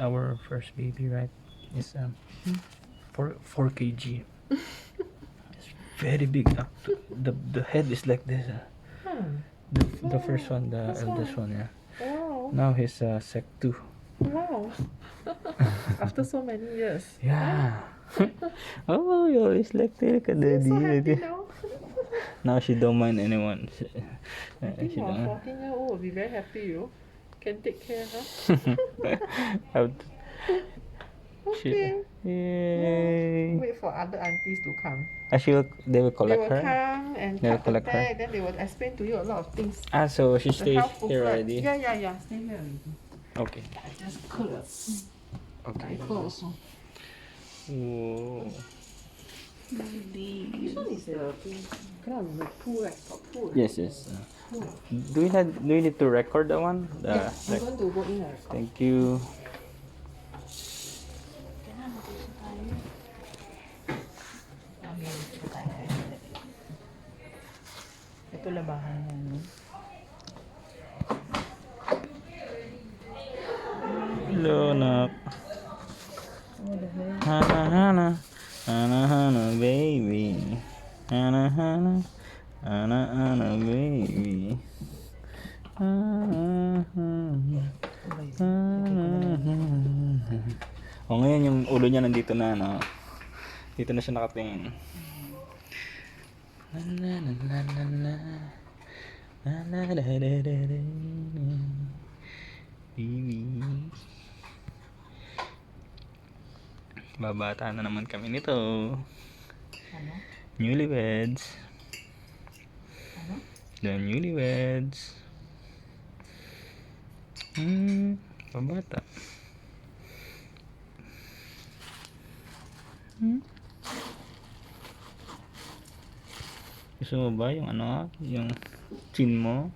Our first baby, right, is 4 kg. It's very big. The head is like this. The first one, the eldest one, yeah. Wow. Now he's sec 2. Wow. After so many years. Yeah. Oh, you always like that, daddy. So happy now. Now she don't mind anyone. I think She our don't. 14-year-old will be very happy, Can take care, huh? Out. Okay. Yay. Wait for other aunties to come. They will They collect will her. come and They will cut the collect her. bag, then they will explain to you a lot of things. So she The stays health here booklet. already. Yeah. Stay here already. Okay. I just cook a Okay. also. Whoa. This one is the pool, right? Got pool. Yes. Do you need to record that one? Yeah, I'm going to go in. Thank you. Ito labahan niya. Hello, nak. Hana, baby. Hana, baby. Ngayon yung ulo niya nandito na, no? Dito na siya nakatingin. Baby. Babata na naman kami nito. Ano? Newlyweds. Ano? The newlyweds. Babata. Gusto mo ba yung yung chin mo?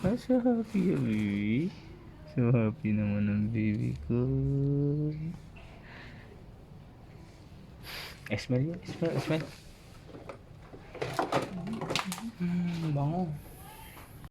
So happy, baby. So happy naman ang baby ko. Smell yun, smell.